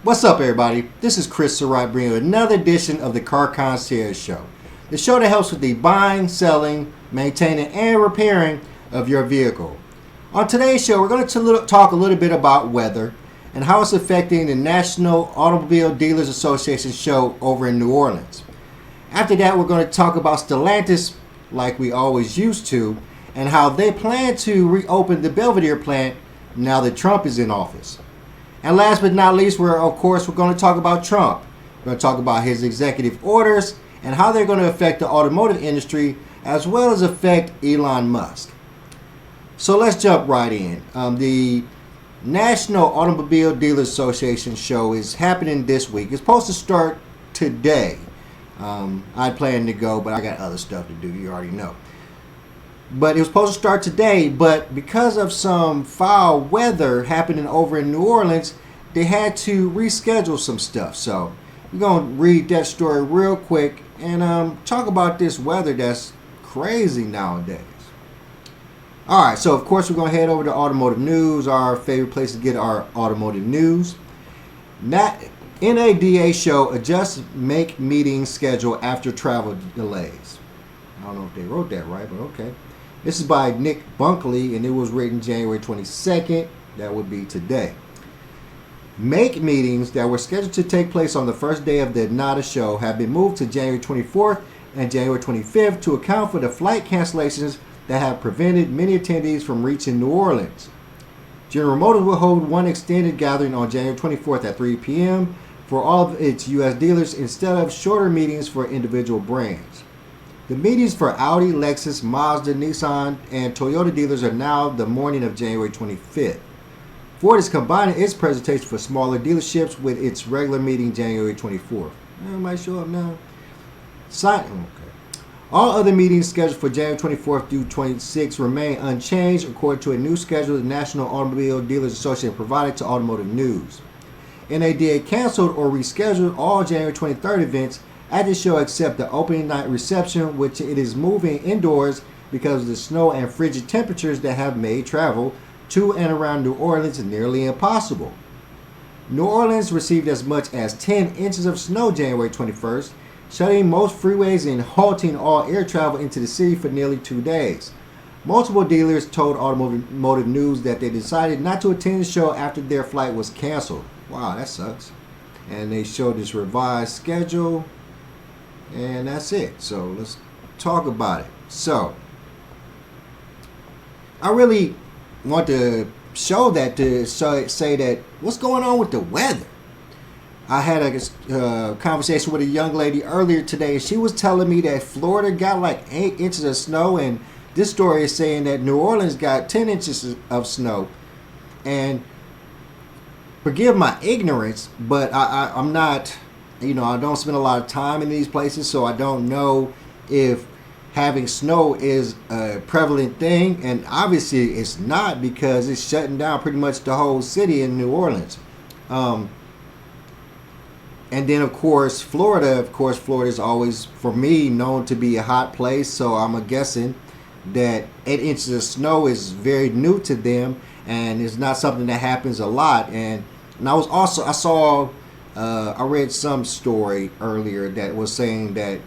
What's up, everybody? This is Chris Surratt bringing you another edition of the Car Concierge Show, the show that helps with the buying, selling, maintaining, and repairing of your vehicle. On today's show, we're going to talk a little bit about weather and how it's affecting the National Automobile Dealers Association show over in New Orleans. After that, we're going to talk about Stellantis, like we always used to, and how they plan to reopen the Belvidere plant now that Trump is in office. And last but not least, we're going to talk about Trump. We're going to talk about his executive orders and how they're going to affect the automotive industry as well as affect Elon Musk. So let's jump right in. The National Automobile Dealers Association show is happening this week. It's supposed to start today. I planned to go, but I got other stuff to do. You already know. But it was supposed to start today, but because of some foul weather happening over in New Orleans, they had to reschedule some stuff. So we're going to read that story real quick and talk about this weather that's crazy nowadays. All right, so of course we're going to head over to automotive news, our favorite place to get our automotive news. NADA show adjusts make meeting schedule after travel delays. I don't know if they wrote that right, but okay. This is by Nick Bunkley, and it was written January 22nd. That would be today. Make meetings that were scheduled to take place on the first day of the NADA show have been moved to January 24th and January 25th to account for the flight cancellations that have prevented many attendees from reaching New Orleans. General Motors will hold one extended gathering on January 24th at 3 p.m. for all of its U.S. dealers instead of shorter meetings for individual brands. The meetings for Audi, Lexus, Mazda, Nissan, and Toyota dealers are now the morning of January 25th. Ford is combining its presentation for smaller dealerships with its regular meeting January 24th. Might show up now. All other meetings scheduled for January 24th through 26th remain unchanged according to a new schedule the National Automobile Dealers Association provided to Automotive News. NADA canceled or rescheduled all January 23rd events at the show except the opening night reception, which it is moving indoors because of the snow and frigid temperatures that have made travel to and around New Orleans nearly impossible. New Orleans received as much as 10 inches of snow January 21st, shutting most freeways and halting all air travel into the city for nearly 2 days. Multiple dealers told Automotive News that they decided not to attend the show after their flight was canceled. Wow, that sucks. And they showed this revised schedule. And that's it. So let's talk about it. So I really want to show that to say that what's going on with the weather. I had a conversation with a young lady earlier today, and she was telling me that Florida got like 8 inches of snow, and this story is saying that New Orleans got 10 inches of snow. And forgive my ignorance, but I'm not... I don't spend a lot of time in these places, so I don't know if having snow is a prevalent thing. And obviously it's not because it's shutting down pretty much the whole city in New Orleans. And then, of course, Florida is always, for me, known to be a hot place. So I'm guessing that 8 inches of snow is very new to them, and it's not something that happens a lot. And I read some story earlier that was saying that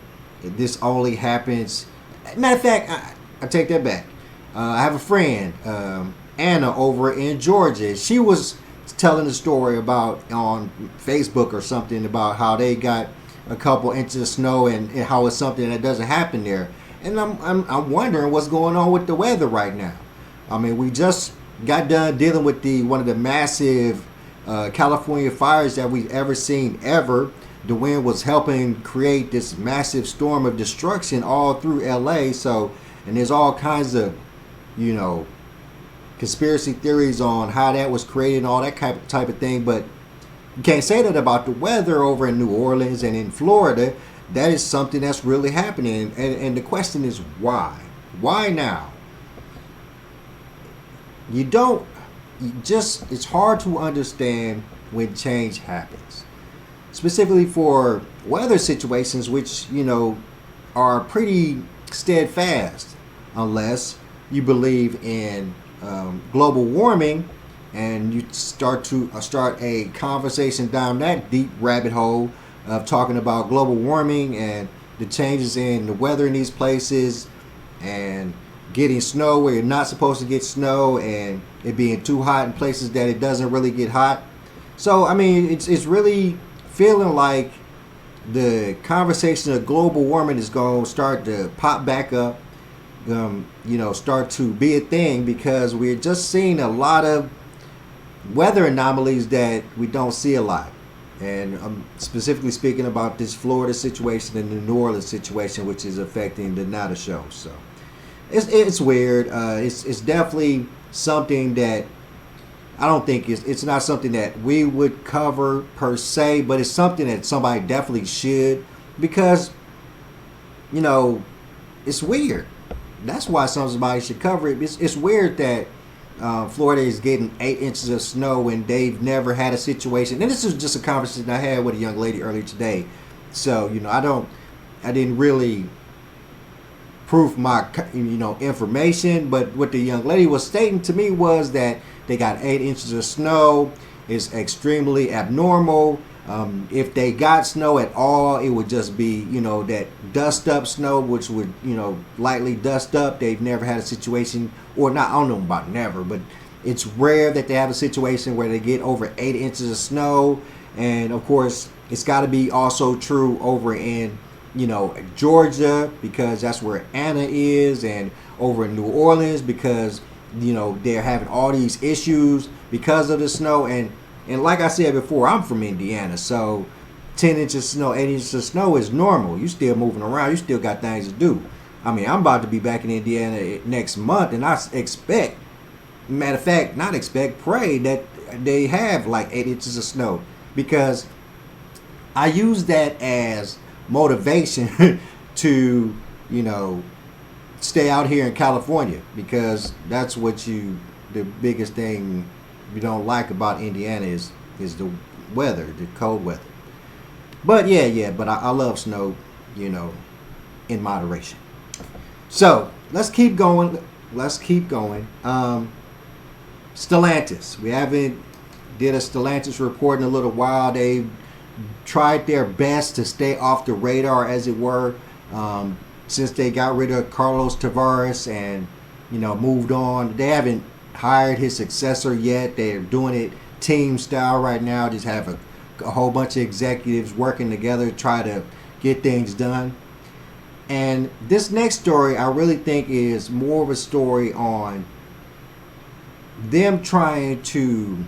this only happens. Matter of fact, I take that back. I have a friend, Anna, over in Georgia. She was telling a story about on Facebook or something about how they got a couple inches of snow and how it's something that doesn't happen there. And I'm wondering what's going on with the weather right now. I mean, we just got done dealing with one of the massive California fires that we've ever seen ever. The wind was helping create this massive storm of destruction all through LA. So, and there's all kinds of, conspiracy theories on how that was created and all that type of thing. But you can't say that about the weather over in New Orleans and in Florida. That is something that's really happening. And the question is why? Why now? It's hard to understand when change happens, specifically for weather situations, which, are pretty steadfast unless you believe in global warming and you start a conversation down that deep rabbit hole of talking about global warming and the changes in the weather in these places, and getting snow where you're not supposed to get snow, and it being too hot in places that it doesn't really get hot. So I mean, it's really feeling like the conversation of global warming is going to start to pop back up, start to be a thing, because we're just seeing a lot of weather anomalies that we don't see a lot. And I'm specifically speaking about this Florida situation and the New Orleans situation, which is affecting the NADA show. So it's weird. It's definitely something that I don't think it's not something that we would cover per se, but it's something that somebody definitely should, because it's weird. That's why somebody should cover it. It's weird that Florida is getting 8 inches of snow and they've never had a situation. And this is just a conversation I had with a young lady earlier today. So I didn't really proof my information, but what the young lady was stating to me was that they got 8 inches of snow. It's extremely abnormal. If they got snow at all, it would just be that dust up snow, which would lightly dust up. They've never had a situation, or not, I don't know about never, but it's rare that they have a situation where they get over 8 inches of snow. And of course, it's got to be also true over in Georgia, because that's where Anna is, and over in New Orleans, because they're having all these issues because of the snow. And like I said before, I'm from Indiana, so 10 inches of snow, 8 inches of snow is normal. You still moving around, you still got things to do. I mean, I'm about to be back in Indiana next month, and I expect, matter of fact, not expect, pray that they have like 8 inches of snow, because I use that as motivation to stay out here in California, because that's what the biggest thing you don't like about Indiana is the weather, the cold weather. But but I love snow, in moderation. So let's keep going. Stellantis. We haven't did a Stellantis report in a little while. They've tried their best to stay off the radar, as it were, since they got rid of Carlos Tavares and moved on. They haven't hired his successor yet. They're doing it team style right now. Just have a whole bunch of executives working together to try to get things done. And this next story, I really think, is more of a story on them trying to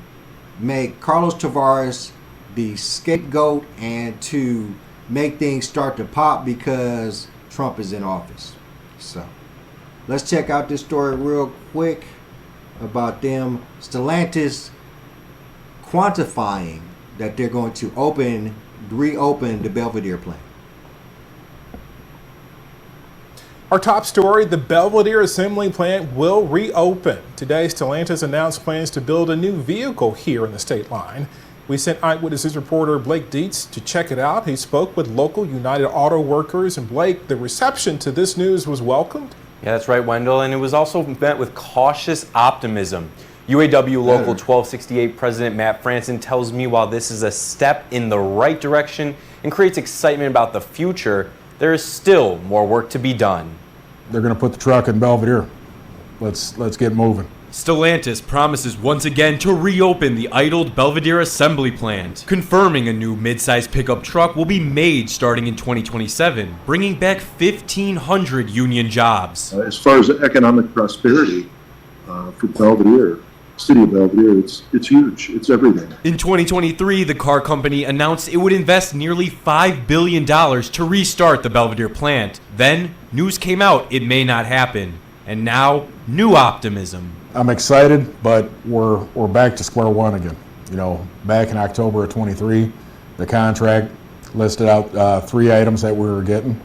make Carlos Tavares the scapegoat and to make things start to pop because Trump is in office. So let's check out this story real quick about them, Stellantis, quantifying that they're going to reopen the Belvidere plant. Our top story, the Belvidere assembly plant will reopen. Today, Stellantis announced plans to build a new vehicle here in the state line. We sent Eyewitnesses reporter Blake Dietz to check it out. He spoke with local United Auto workers. And Blake, the reception to this news was welcomed. Yeah, that's right, Wendell. And it was also met with cautious optimism. UAW Local 1268 President Matt Franson tells me while this is a step in the right direction and creates excitement about the future, there is still more work to be done. They're going to put the truck in Belvidere. Let's get moving. Stellantis promises once again to reopen the idled Belvidere assembly plant, confirming a new mid-size pickup truck will be made starting in 2027, bringing back 1,500 union jobs. As far as economic prosperity for Belvidere, city of Belvidere, it's huge. It's everything. In 2023, the car company announced it would invest nearly $5 billion to restart the Belvidere plant. Then, news came out it may not happen. And now, new optimism. I'm excited, but we're back to square one again. Back in October of 23, the contract listed out 3 items that we were getting.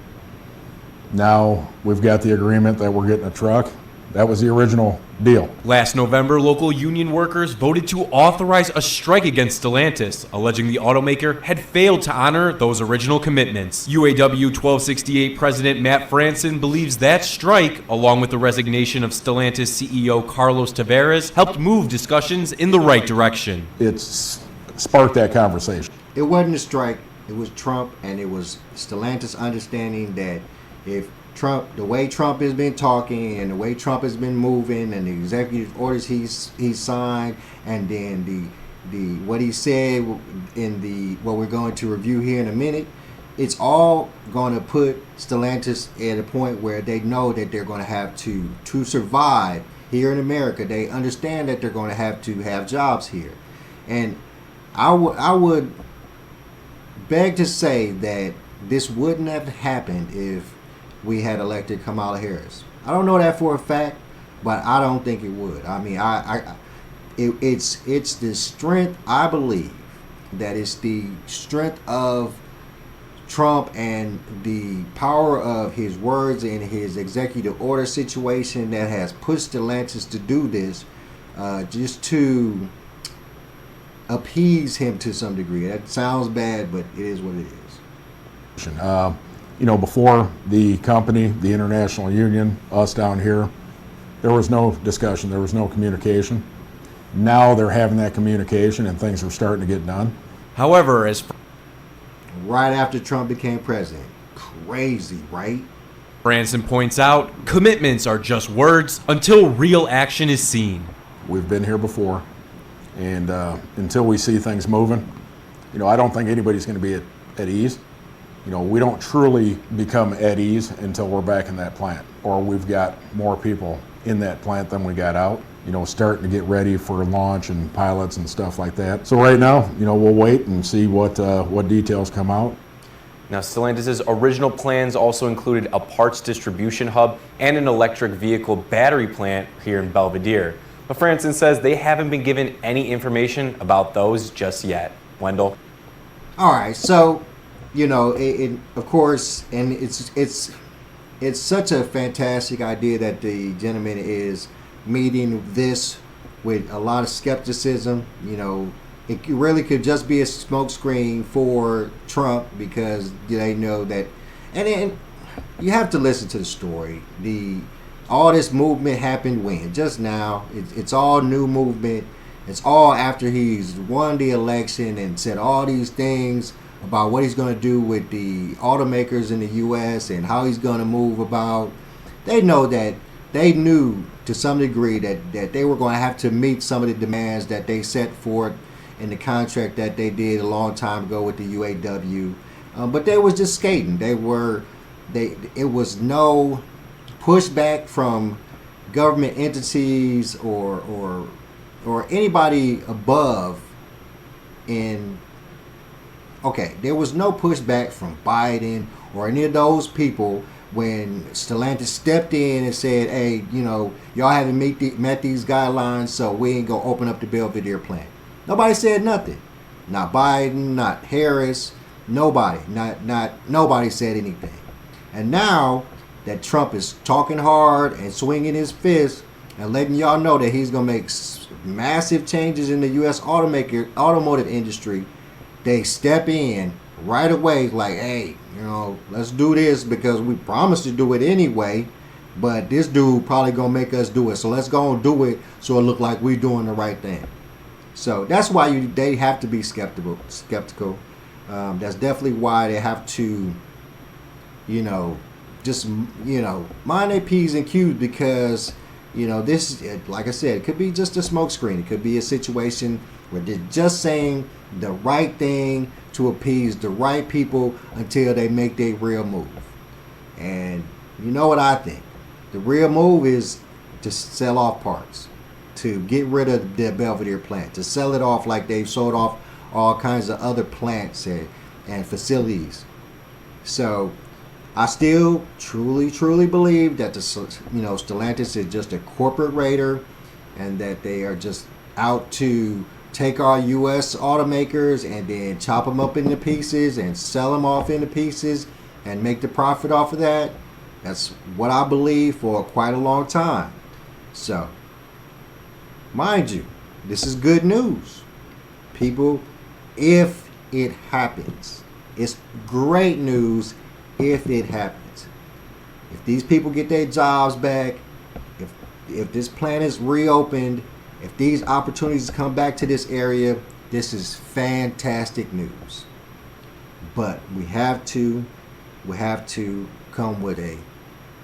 Now we've got the agreement that we're getting a truck, That was the original deal. Last November, local union workers voted to authorize a strike against Stellantis, alleging the automaker had failed to honor those original commitments. UAW 1268 President Matt Franson believes that strike, along with the resignation of Stellantis CEO Carlos Tavares, helped move discussions in the right direction. It's sparked that conversation. It wasn't a strike. It was Trump, and it was Stellantis understanding that if Trump, the way Trump has been talking and the way Trump has been moving and the executive orders he's signed, and then the what he said in the what we're going to review here in a minute, it's all going to put Stellantis at a point where they know that they're going to have to survive here in America. They understand that they're going to have jobs here, and I would beg to say that this wouldn't have happened if we had elected Kamala Harris. I don't know that for a fact, but I don't think it would. I mean, it's the strength, I believe, that it's the strength of Trump and the power of his words and his executive order situation that has pushed Stellantis to do this, just to appease him to some degree. That sounds bad, but it is what it is. Before the company, the International Union, us down here, there was no discussion, there was no communication. Now they're having that communication and things are starting to get done. However, as right after Trump became president, crazy, right? Franson points out, commitments are just words until real action is seen. We've been here before, and until we see things moving, I don't think anybody's going to be at ease. We don't truly become at ease until we're back in that plant, or we've got more people in that plant than we got out, starting to get ready for launch and pilots and stuff like that. So right now, we'll wait and see what details come out. Now, Stellantis' original plans also included a parts distribution hub and an electric vehicle battery plant here in Belvidere. But Franson says they haven't been given any information about those just yet. Wendell? All right, so of course, and it's such a fantastic idea that the gentleman is meeting this with a lot of skepticism. It really could just be a smokescreen for Trump, because they know that, and then you have to listen to the story. All this movement happened when? Just now. It's all new movement. It's all after he's won the election and said all these things about what he's going to do with the automakers in the U.S. and how he's going to move about. They know that they knew to some degree that they were going to have to meet some of the demands that they set forth in the contract that they did a long time ago with the UAW. But they was just skating. It was no pushback from government entities or anybody above there was no pushback from Biden or any of those people when Stellantis stepped in and said, hey, y'all haven't met these guidelines, so we ain't going to open up the Belvidere plant. Nobody said nothing. Not Biden, not Harris, nobody. Nobody said anything. And now that Trump is talking hard and swinging his fist and letting y'all know that he's going to make massive changes in the U.S. automotive industry, they step in right away like, hey, let's do this because we promised to do it anyway, but this dude probably gonna make us do it, so let's go and do it so it look like we're doing the right thing. So that's why they have to be skeptical. That's definitely why they have to just mind their P's and Q's, because this, like I said, it could be just a smokescreen. It could be a situation where they're just saying the right thing to appease the right people until they make their real move. And you know what I think? The real move is to sell off parts, to get rid of the Belvidere plant, to sell it off like they've sold off all kinds of other plants and facilities. So I still truly believe that Stellantis is just a corporate raider, and that they are just out to take our U.S. automakers and then chop them up into pieces and sell them off into pieces and make the profit off of that. That's what I believe for quite a long time. So, mind you, this is good news. People, if it happens, it's great news if it happens. If these people get their jobs back, if this plant is reopened, if these opportunities come back to this area, this is fantastic news. But we have to come with a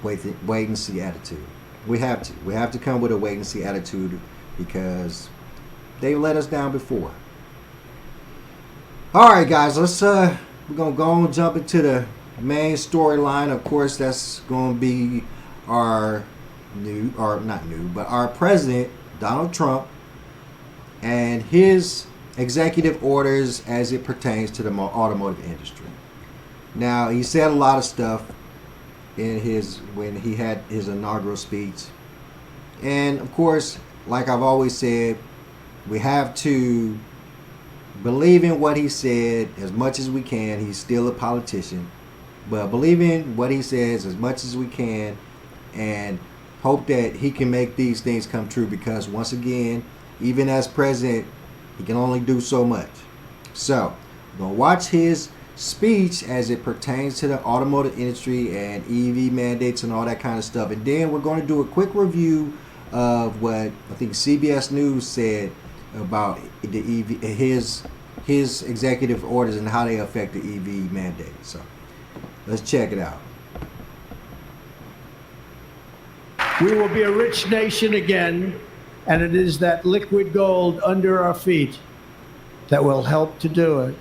wait and see attitude. We have to come with a wait and see attitude because they let us down before. All right, guys, we're gonna go and jump into the main storyline. Of course, that's gonna be our president, Donald Trump, and his executive orders as it pertains to the automotive industry. Now, he said a lot of stuff when he had his inaugural speech. And of course, like I've always said, we have to believe in what he said as much as we can. He's still a politician, but believe in what he says as much as we can and hope that he can make these things come true, because once again, even as president, he can only do so much. So, we're going to watch his speech as it pertains to the automotive industry and EV mandates and all that kind of stuff. And then we're going to do a quick review of what I think CBS News said about the EV, his executive orders and how they affect the EV mandate. So, let's check it out. We will be a rich nation again, and it is that liquid gold under our feet that will help to do it.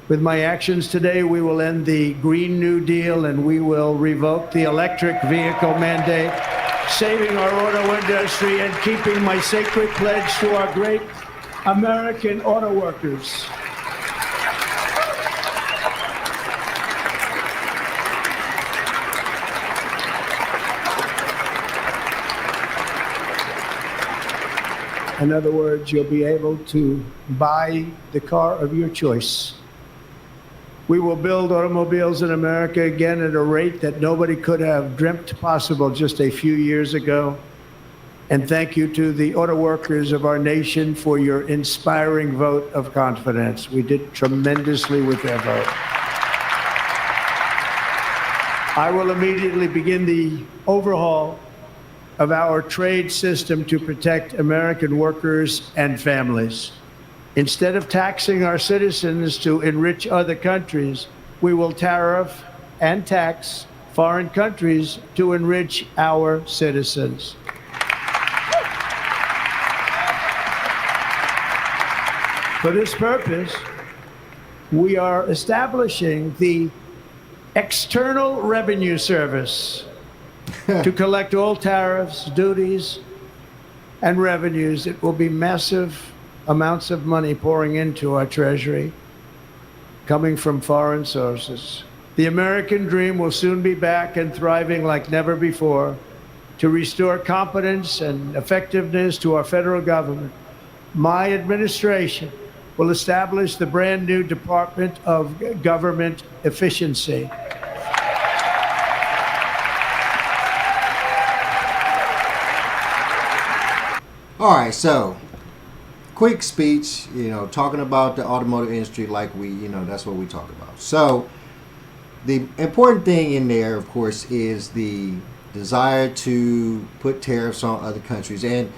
With my actions today, we will end the Green New Deal and we will revoke the electric vehicle mandate, saving our auto industry and keeping my sacred pledge to our great American auto workers. In other words, you'll be able to buy the car of your choice. We will build automobiles in America again at a rate that nobody could have dreamt possible just a few years ago. And thank you to the auto workers of our nation for your inspiring vote of confidence. We did tremendously with their vote. I will immediately begin the overhaul of our trade system to protect American workers and families. Instead of taxing our citizens to enrich other countries, we will tariff and tax foreign countries to enrich our citizens. For this purpose, we are establishing the External Revenue Service to collect all tariffs, duties, and revenues. It will be massive amounts of money pouring into our treasury, coming from foreign sources. The American dream will soon be back and thriving like never before to restore confidence and effectiveness to our federal government. My administration will establish the brand new Department of Government Efficiency. All right, so quick speech, talking about the automotive industry like that's what we talk about. So the important thing in there, of course, is the desire to put tariffs on other countries. And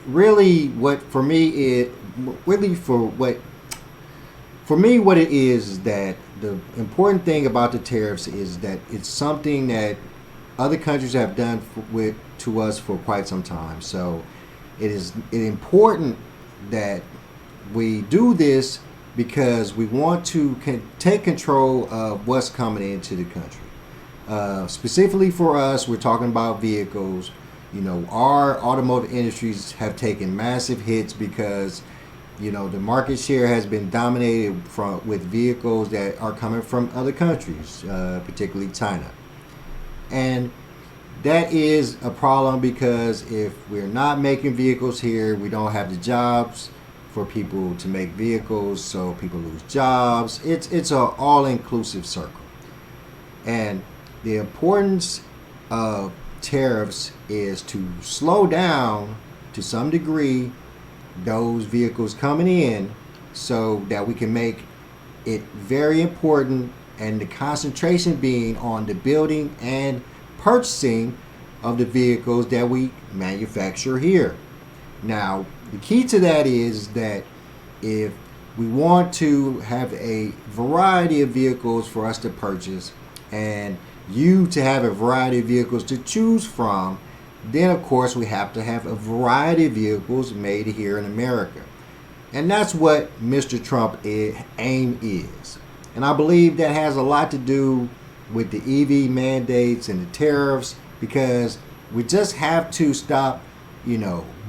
really what it is that the important thing about the tariffs is that it's something that other countries have done to us for quite some time. So it is important that we do this because we want to take control of what's coming into the country. Specifically for us, we're talking about vehicles. Our automotive industries have taken massive hits because, the market share has been dominated with vehicles that are coming from other countries, particularly China. And that is a problem because if we're not making vehicles here, we don't have the jobs for people to make vehicles, so people lose jobs. It's an all-inclusive circle. And the importance of tariffs is to slow down to some degree those vehicles coming in so that we can make it very important, and the concentration being on the building and purchasing of the vehicles that we manufacture here. Now, the key to that is that if we want to have a variety of vehicles for us to purchase and you to have a variety of vehicles to choose from, then of course we have to have a variety of vehicles made here in America. And that's what Mr. Trump's aim is. And I believe that has a lot to do with the EV mandates and the tariffs, because we just have to stop,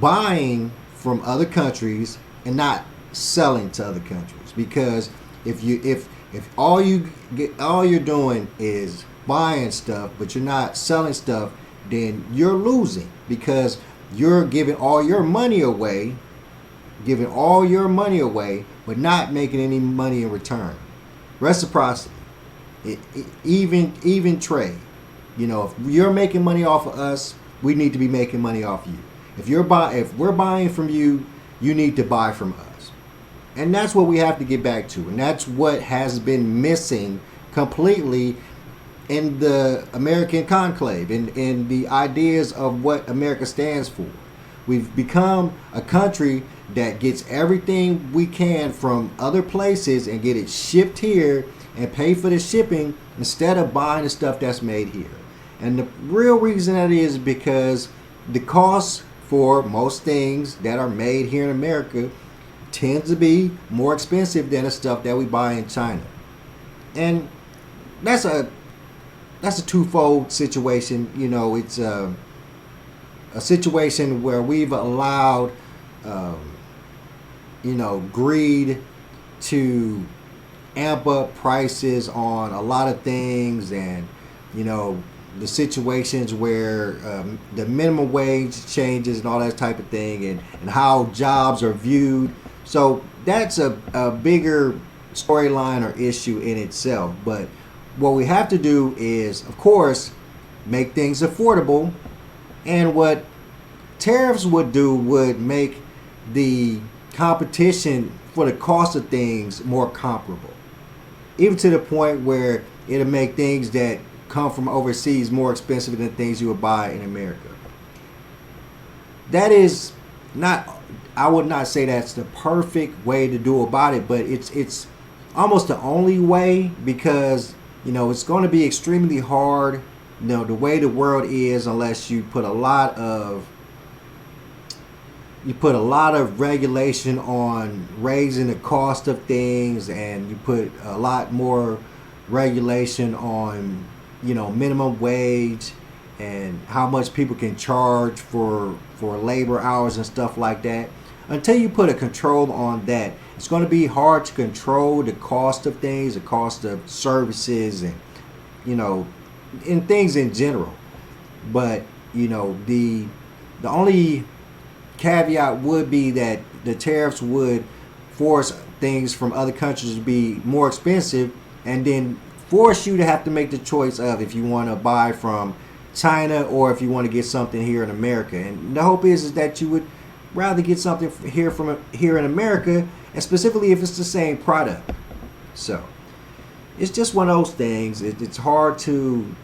buying from other countries and not selling to other countries. Because if all you're doing is buying stuff, but you're not selling stuff, then you're losing, because you're giving all your money away, but not making any money in return. Reciprocity, even trade. If you're making money off of us, we need to be making money off you. If we're buying from you, you need to buy from us. And that's what we have to get back to. And that's what has been missing completely in the American conclave, in the ideas of what America stands for. We've become a country that gets everything we can from other places and get it shipped here and pay for the shipping instead of buying the stuff that's made here. And the real reason that is because the cost for most things that are made here in America tends to be more expensive than the stuff that we buy in China. And that's a twofold situation. It's a situation where we've allowed greed to amp up prices on a lot of things, and the situations where the minimum wage changes and all that type of thing, and how jobs are viewed. So that's a bigger storyline or issue in itself. But what we have to do is, of course, make things affordable. And what tariffs would do would make the competition for the cost of things more comparable. Even to the point where it'll make things that come from overseas more expensive than things you would buy in America. That is not, I would not say that's the perfect way to do about it, but it's almost the only way, because it's going to be extremely hard, the way the world is, unless you put a lot of regulation on raising the cost of things, and you put a lot more regulation on minimum wage and how much people can charge for labor hours and stuff like that. Until you put a control on that, it's going to be hard to control the cost of things, the cost of services, and in things in general. But the only caveat would be that the tariffs would force things from other countries to be more expensive, and then force you to have to make the choice of if you want to buy from China or if you want to get something here in America. And the hope is that you would rather get something here in America, and specifically if it's the same product. So it's just one of those things. It's hard to.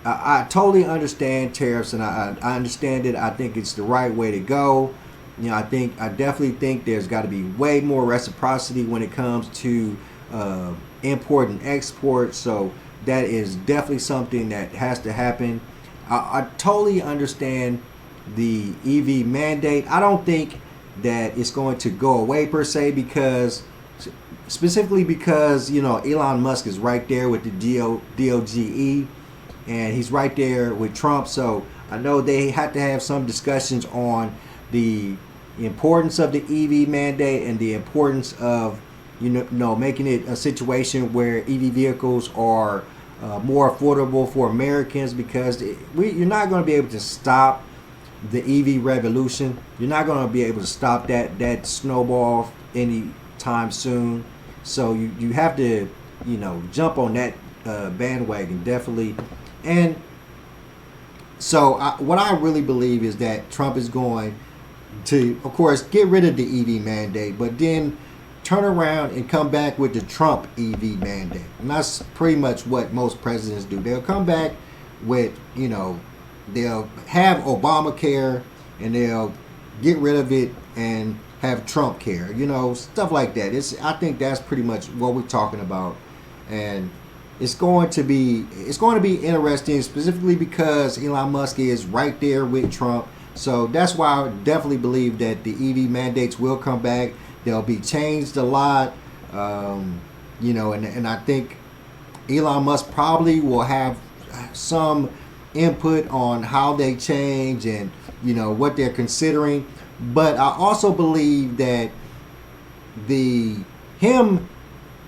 I totally understand tariffs, and I understand it. I think it's the right way to go. I definitely think there's got to be way more reciprocity when it comes to import and export. So that is definitely something that has to happen. I totally understand the EV mandate. I don't think that it's going to go away per se, because Elon Musk is right there with the DOGE, and he's right there with Trump. So I know they have to have some discussions on the importance of the EV mandate and the importance of making it a situation where EV vehicles are more affordable for Americans, because you're not going to be able to stop the EV revolution. You're not going to be able to stop that snowball anytime soon. So you have to jump on that bandwagon, definitely. And So what I really believe is that Trump is going to, of course, get rid of the EV mandate, but then turn around and come back with the Trump EV mandate. And that's pretty much what most presidents do. They'll come back with, they'll have Obamacare and they'll get rid of it and have Trump care, stuff like that. I think that's pretty much what we're talking about. And it's going to be interesting, specifically because Elon Musk is right there with Trump. So that's why I definitely believe that the EV mandates will come back. They'll be changed a lot, and I think Elon Musk probably will have some input on how they change and what they're considering. But I also believe that him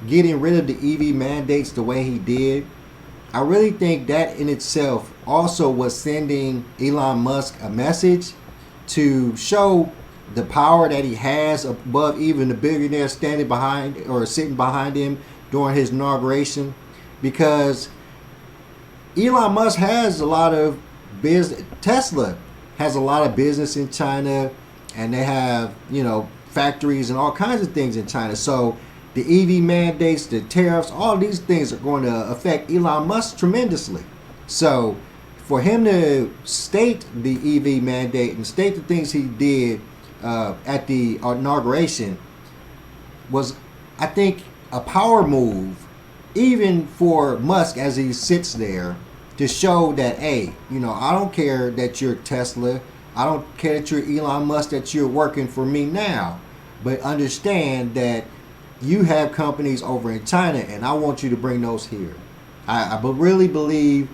getting rid of the EV mandates the way he did, I really think that in itself also was sending Elon Musk a message to show the power that he has above even the billionaire standing behind or sitting behind him during his inauguration, because Elon Musk has a lot of business. Tesla has a lot of business in China, and they have factories and all kinds of things in China. So the EV mandates, the tariffs, all these things are going to affect Elon Musk tremendously. So for him to state the EV mandate and state the things he did at the inauguration was, I think, a power move, even for Musk as he sits there, to show that, hey, I don't care that you're Tesla, I don't care that you're Elon Musk, that you're working for me now, but understand that you have companies over in China and I want you to bring those here. I really believe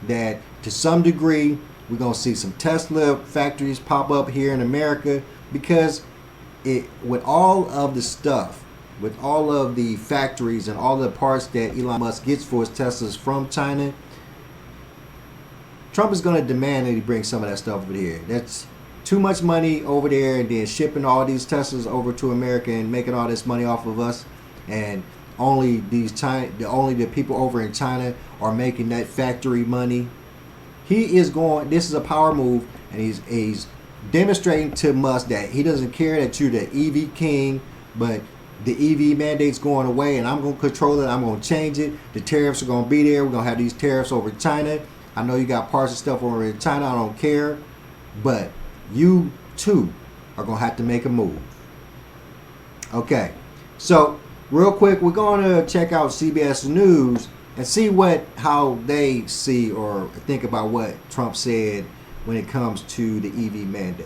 that to some degree we're going to see some Tesla factories pop up here in America, because with all of the stuff, with all of the factories and all the parts that Elon Musk gets for his Teslas from China, Trump is going to demand that he bring some of that stuff over here. That's too much money over there, and then shipping all these Teslas over to America and making all this money off of us, and only the people over in China are making that factory money. This is a power move, and he's demonstrating to Musk that he doesn't care that you're the EV king, but the EV mandate's going away and I'm going to control it. I'm going to change it. The tariffs are going to be there. We're going to have these tariffs over China. I know you got parts of stuff over in China. I don't care. But you too are going to have to make a move. Okay. So real quick, we're going to check out CBS News and see how they see or think about what Trump said when it comes to the EV mandate.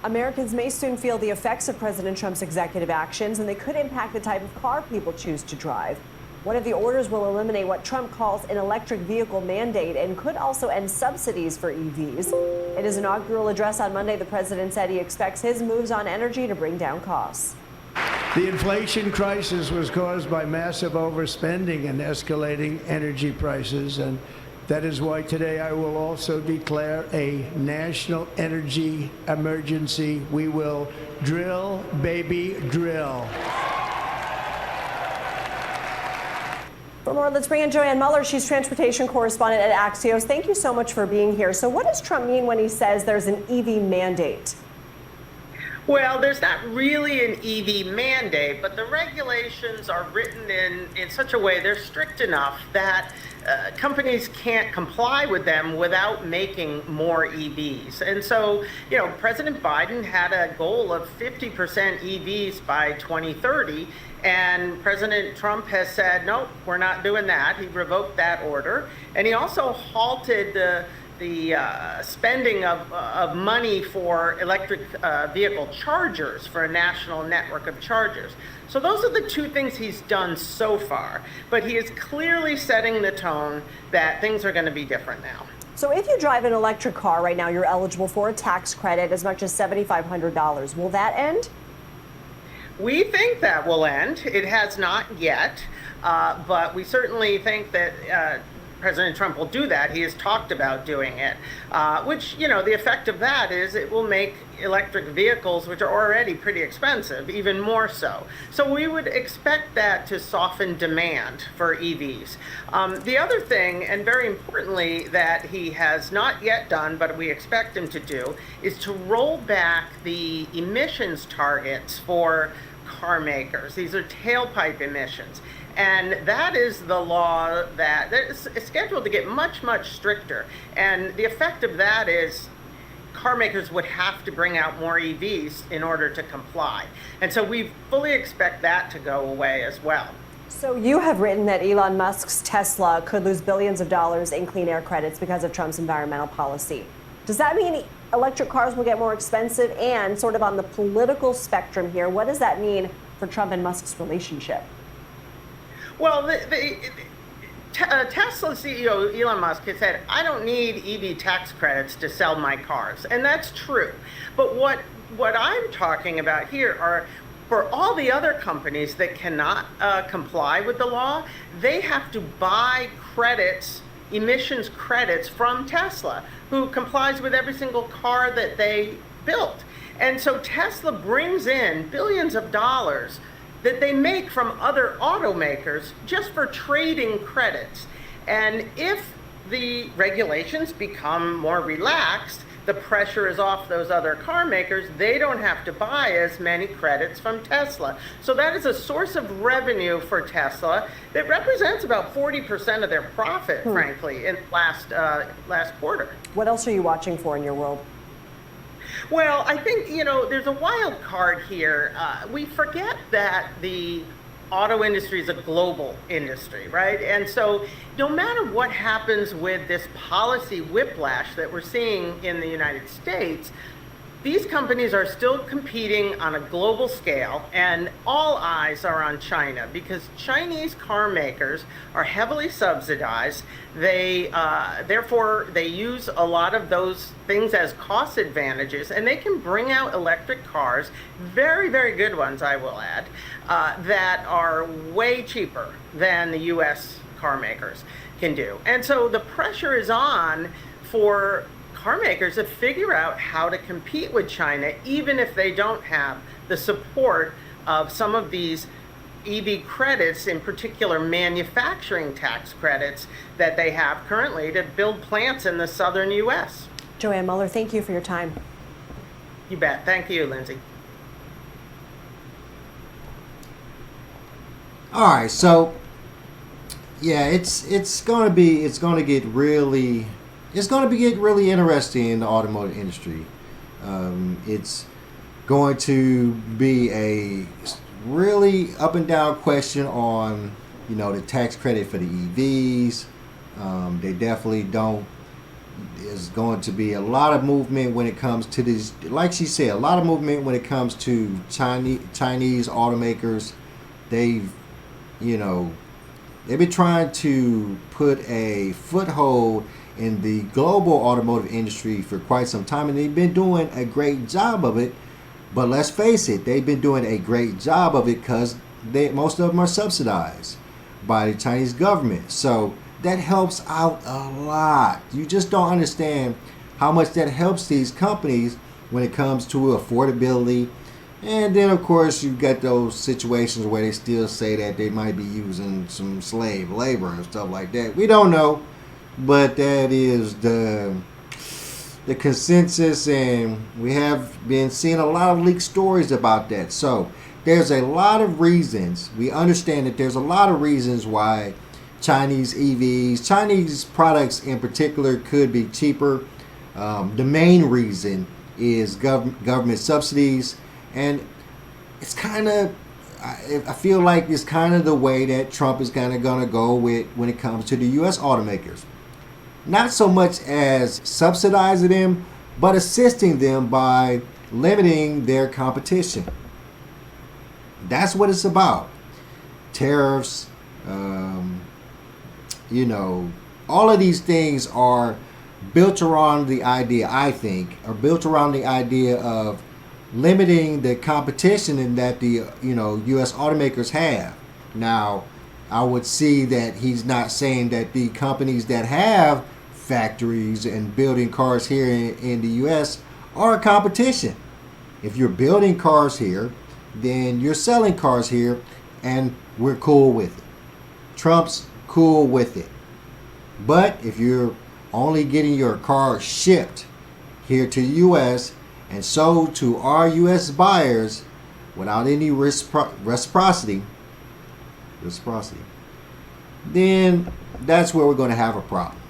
Americans may soon feel the effects of President Trump's executive actions, and they could impact the type of car people choose to drive. One of the orders will eliminate what Trump calls an electric vehicle mandate and could also end subsidies for EVs. In his inaugural address on Monday, the president said he expects his moves on energy to bring down costs. The inflation crisis was caused by massive overspending and escalating energy prices, and that is why today I will also declare a national energy emergency. We will drill, baby, drill. For more, let's bring in Joanne Muller. She's transportation correspondent at Axios. Thank you so much for being here. So what does Trump mean when he says there's an EV mandate? Well, there's not really an EV mandate, but the regulations are written in such a way, they're strict enough that companies can't comply with them without making more EVs. And so, President Biden had a goal of 50% EVs by 2030, and President Trump has said, no, we're not doing that. He revoked that order, and he also halted the spending of money for electric vehicle chargers, for a national network of chargers. So those are the two things he's done so far. But he is clearly setting the tone that things are going to be different now. So if you drive an electric car right now, you're eligible for a tax credit as much as $7,500. Will that end? We think that will end. It has not yet, but we certainly think that President Trump will do that. He has talked about doing it, which, the effect of that is it will make electric vehicles, which are already pretty expensive, even more so. So we would expect that to soften demand for EVs. The other thing, and very importantly, that he has not yet done, but we expect him to do, is to roll back the emissions targets for car makers. These are tailpipe emissions. And that is the law that is scheduled to get much, much stricter. And the effect of that is car makers would have to bring out more EVs in order to comply. And so we fully expect that to go away as well. So you have written that Elon Musk's Tesla could lose billions of dollars in clean air credits because of Trump's environmental policy. Does that mean electric cars will get more expensive? And sort of on the political spectrum here, what does that mean for Trump and Musk's relationship? Well, Tesla CEO Elon Musk has said, I don't need EV tax credits to sell my cars. And that's true. But what I'm talking about here are for all the other companies that cannot comply with the law, they have to buy credits, emissions credits from Tesla, who complies with every single car that they built. And so Tesla brings in billions of dollars that they make from other automakers just for trading credits. And if the regulations become more relaxed, the pressure is off those other car makers, they don't have to buy as many credits from Tesla. So that is a source of revenue for Tesla that represents about 40% of their profit, frankly, in last quarter. What else are you watching for in your world? Well, I think, there's a wild card here. We forget that the auto industry is a global industry, right? And so no matter what happens with this policy whiplash that we're seeing in the United States, these companies are still competing on a global scale, and all eyes are on China because Chinese car makers are heavily subsidized. Therefore, they use a lot of those things as cost advantages, and they can bring out electric cars, very, very good ones, I will add, that are way cheaper than the U.S. car makers can do. And so the pressure is on for car makers to figure out how to compete with China, even if they don't have the support of some of these EV credits, in particular manufacturing tax credits that they have currently to build plants in the southern U.S. Joanne Muller, thank you for your time. You bet. Thank you, Lindsay. All right, so yeah, it's going to get really interesting in the automotive industry. It's going to be a really up and down question on, the tax credit for the EVs. They definitely don't. There's going to be a lot of movement when it comes to this. Like she said, a lot of movement when it comes to Chinese automakers. They've been trying to put a foothold in the global automotive industry for quite some time, and they've been doing a great job of it. But let's face it, they've been doing a great job of it because most of them are subsidized by the Chinese government. So that helps out a lot. You just don't understand how much that helps these companies when it comes to affordability. And then, of course, you get those situations where they still say that they might be using some slave labor and stuff like that. We don't know. But that is the consensus, and we have been seeing a lot of leaked stories about that. So there's a lot of reasons. We understand that there's a lot of reasons why Chinese EVs, Chinese products in particular, could be cheaper. The main reason is government subsidies, and it's kind of, I feel like it's kind of the way that Trump is kind of going to go with when it comes to the U.S. automakers. Not so much as subsidizing them, but assisting them by limiting their competition. That's what it's about. Tariffs, all of these things are built around the idea, I think, are built around the idea of limiting the competition and that the U.S. automakers have. Now, I would see that he's not saying that the companies that have factories and building cars here in the U.S. are a competition. If you're building cars here, then you're selling cars here, and we're cool with it. Trump's cool with it. But if you're only getting your car shipped here to the U.S. and sold to our U.S. buyers without any reciprocity, then that's where we're going to have a problem.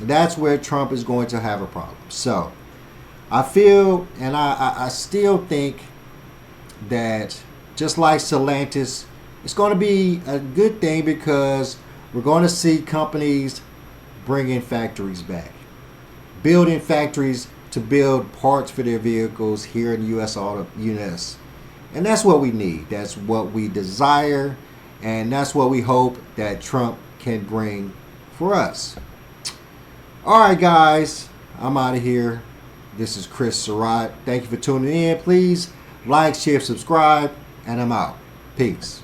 That's where Trump is going to have a problem. So I feel, and I still think that just like Stellantis, it's going to be a good thing because we're going to see companies bringing factories back, building factories to build parts for their vehicles here in the U.S. And that's what we need. That's what we desire. And that's what we hope that Trump can bring for us. All right, guys, I'm out of here. This is Chris Surratt. Thank you for tuning in. Please like, share, subscribe, and I'm out. Peace.